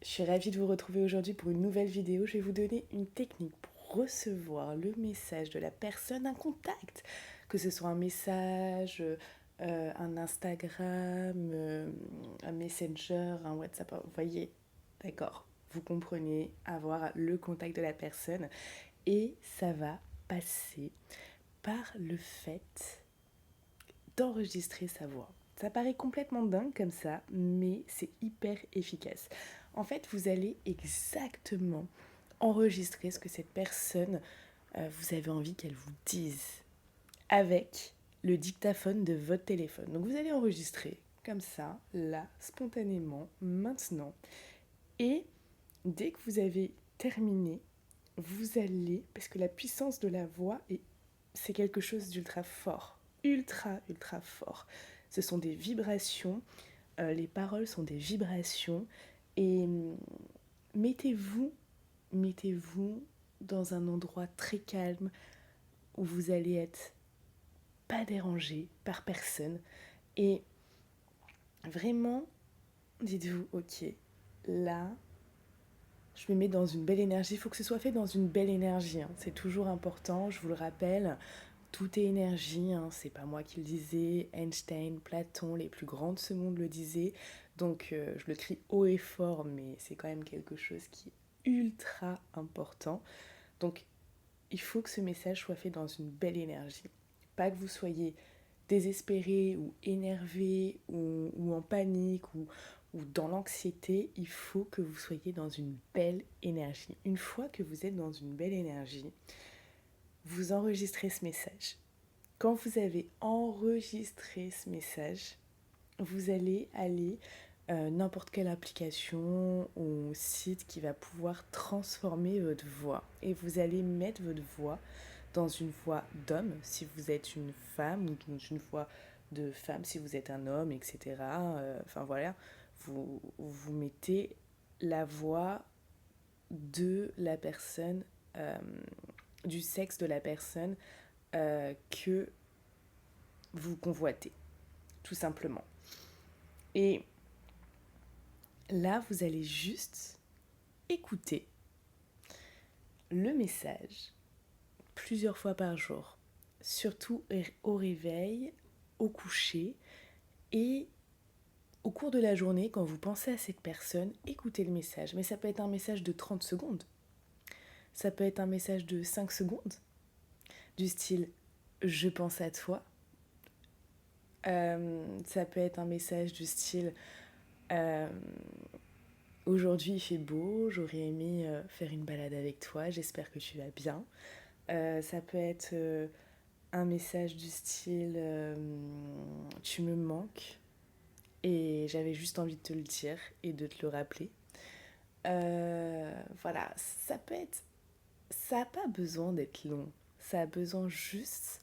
Je suis ravie de vous retrouver aujourd'hui pour une nouvelle vidéo. Je vais vous donner une technique pour recevoir le message de la personne, un contact, que ce soit un message, un Instagram, un Messenger, un WhatsApp. Vous voyez, d'accord, vous comprenez, avoir le contact de la personne. Et ça va passer par le fait d'enregistrer sa voix. Ça paraît complètement dingue comme ça, mais c'est hyper efficace. En fait, vous allez exactement enregistrer ce que cette personne, vous avez envie qu'elle vous dise avec le dictaphone de votre téléphone. Donc vous allez enregistrer comme ça, là, spontanément, maintenant. Et dès que vous avez terminé, vous allez, parce que la puissance de la voix, c'est quelque chose d'ultra fort, ultra fort. Ce sont des vibrations, les paroles sont des vibrations, et mettez-vous dans un endroit très calme où vous allez être pas dérangé par personne, et vraiment, dites-vous, ok, là, je me mets dans une belle énergie. Il faut que ce soit fait dans une belle énergie, hein. C'est toujours important, je vous le rappelle. Tout est énergie, hein. C'est pas moi qui le disais. Einstein, Platon, les plus grands de ce monde le disaient. Donc je le crie haut et fort, mais c'est quand même quelque chose qui est ultra important. Donc il faut que ce message soit fait dans une belle énergie. Pas que vous soyez désespéré ou énervé ou en panique ou dans l'anxiété, il faut que vous soyez dans une belle énergie. Une fois que vous êtes dans une belle énergie, vous enregistrez ce message. Quand vous avez enregistré ce message, vous allez aller n'importe quelle application ou site qui va pouvoir transformer votre voix. Et vous allez mettre votre voix dans une voix d'homme si vous êtes une femme, ou dans une voix de femme si vous êtes un homme, etc. Enfin voilà, vous mettez la voix de la personne, du sexe de la personne que vous convoitez, tout simplement. Et là, vous allez juste écouter le message plusieurs fois par jour, surtout au réveil, au coucher et au cours de la journée, quand vous pensez à cette personne, écoutez le message. Mais ça peut être un message de 30 secondes, ça peut être un message de 5 secondes, du style « je pense à toi ». Ça peut être un message du style aujourd'hui il fait beau, j'aurais aimé faire une balade avec toi, j'espère que tu vas bien. Ça peut être un message du style tu me manques et j'avais juste envie de te le dire et de te le rappeler. Voilà, ça n'a pas besoin d'être long, ça a besoin juste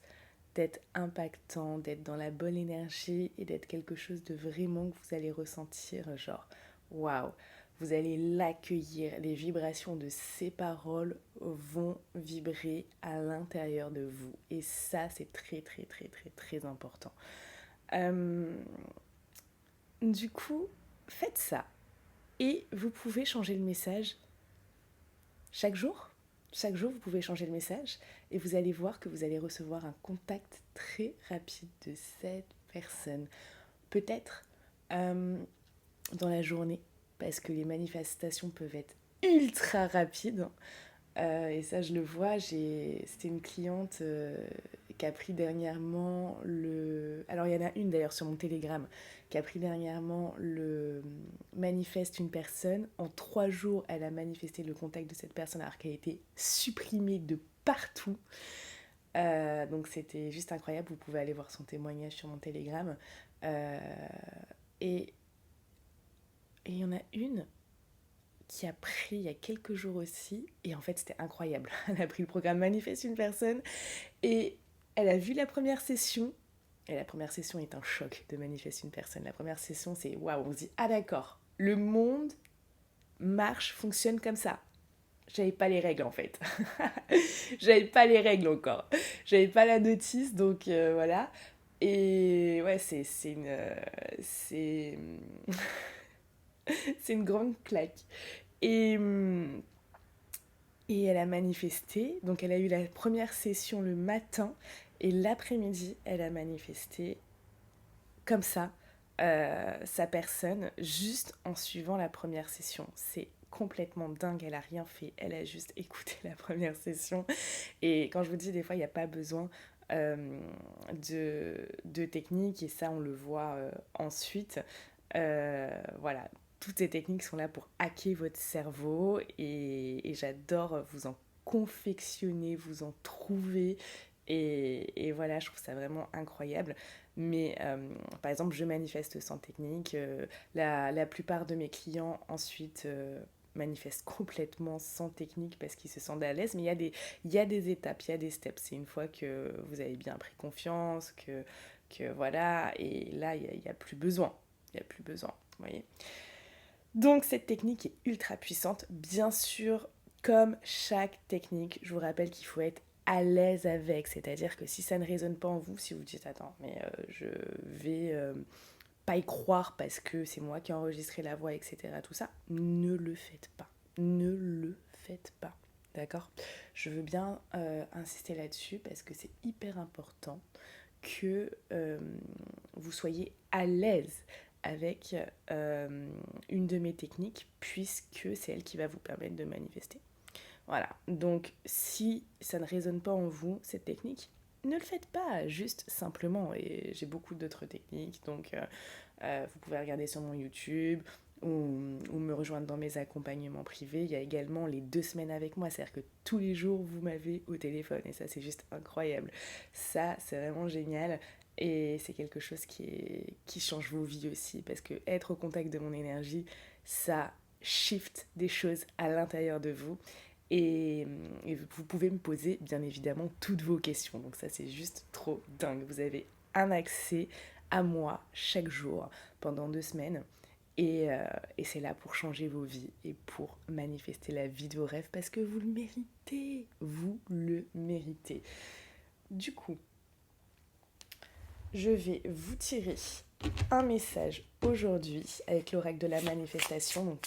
d'être impactant, d'être dans la bonne énergie et d'être quelque chose de vraiment que vous allez ressentir, genre waouh, vous allez l'accueillir, les vibrations de ces paroles vont vibrer à l'intérieur de vous et ça c'est très important. Du coup, faites ça et vous pouvez changer le message chaque jour. Chaque jour, vous pouvez changer le message et vous allez voir que vous allez recevoir un contact très rapide de cette personne. Peut-être dans la journée, parce que les manifestations peuvent être ultra rapides. Et ça, je le vois. C'était une cliente qui a pris dernièrement le... Alors, il y en a une d'ailleurs sur mon Telegram qui a pris dernièrement le manifeste une personne. En 3 jours, elle a manifesté le contact de cette personne alors qu'elle a été supprimée de partout. Donc, c'était juste incroyable. Vous pouvez aller voir son témoignage sur mon Telegram. Et il y en a une qui a pris il y a quelques jours aussi, et en fait c'était incroyable. Elle a pris le programme Manifeste une personne, et elle a vu la première session, et la première session est un choc de Manifeste une personne. La première session c'est waouh, on se dit ah d'accord, le monde marche, fonctionne comme ça. J'avais pas les règles en fait. J'avais pas les règles encore. J'avais pas la notice, donc voilà. Et ouais, c'est C'est une grande claque. Et, et elle a manifesté, donc elle a eu la première session le matin, et l'après-midi, elle a manifesté comme ça sa personne, juste en suivant la première session. C'est complètement dingue, elle a rien fait, elle a juste écouté la première session. Et quand je vous dis, des fois, il n'y a pas besoin de technique, et ça, on le voit ensuite. Voilà, toutes ces techniques sont là pour hacker votre cerveau, et j'adore vous en confectionner, vous en trouver. Et voilà, je trouve ça vraiment incroyable. Mais par exemple, je manifeste sans technique. La plupart de mes clients ensuite manifestent complètement sans technique parce qu'ils se sentent à l'aise. Mais il y a des étapes, il y a des steps. C'est une fois que vous avez bien pris confiance, que voilà. Et là, il n'y a plus besoin. Il n'y a plus besoin, vous voyez. Donc cette technique est ultra puissante. Bien sûr, comme chaque technique, je vous rappelle qu'il faut être à l'aise avec. C'est-à-dire que si ça ne résonne pas en vous, si vous dites attends, mais je vais pas y croire parce que c'est moi qui ai enregistré la voix, etc. Tout ça, ne le faites pas. Ne le faites pas. D'accord. Je veux bien insister là-dessus parce que c'est hyper important que vous soyez à l'aise avec une de mes techniques, puisque c'est elle qui va vous permettre de manifester. Voilà, donc si ça ne résonne pas en vous, cette technique, ne le faites pas, juste simplement. Et j'ai beaucoup d'autres techniques, donc vous pouvez regarder sur mon YouTube ou me rejoindre dans mes accompagnements privés. Il y a également les 2 semaines avec moi, c'est-à-dire que tous les jours, vous m'avez au téléphone, et ça, c'est juste incroyable. Ça, c'est vraiment génial. Et c'est quelque chose qui change vos vies aussi, parce que être au contact de mon énergie, ça shift des choses à l'intérieur de vous. Et vous pouvez me poser bien évidemment toutes vos questions. Donc ça, c'est juste trop dingue. Vous avez un accès à moi chaque jour pendant 2 semaines. Et c'est là pour changer vos vies et pour manifester la vie de vos rêves, parce que vous le méritez. Vous le méritez. Du coup, je vais vous tirer un message aujourd'hui avec l'oracle de la manifestation, donc,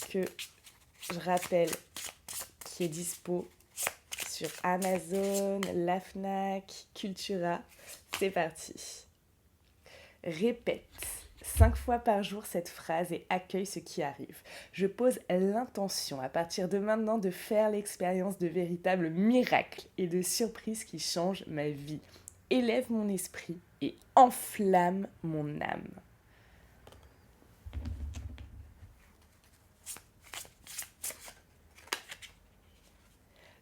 que je rappelle qui est dispo sur Amazon, la Fnac, Cultura. C'est parti. Répète 5 fois par jour cette phrase et accueille ce qui arrive. Je pose l'intention à partir de maintenant de faire l'expérience de véritables miracles et de surprises qui changent ma vie. Élève mon esprit et enflamme mon âme.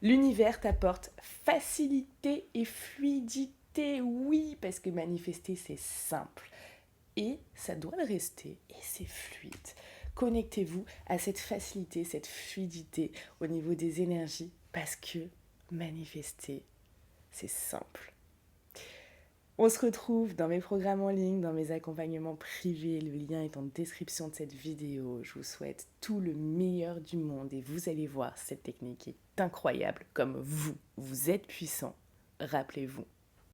L'univers t'apporte facilité et fluidité, oui, parce que manifester, c'est simple. Et ça doit le rester, et c'est fluide. Connectez-vous à cette facilité, cette fluidité au niveau des énergies, parce que manifester, c'est simple. On se retrouve dans mes programmes en ligne, dans mes accompagnements privés. Le lien est en description de cette vidéo. Je vous souhaite tout le meilleur du monde et vous allez voir, cette technique est incroyable. Comme vous êtes puissant, rappelez-vous,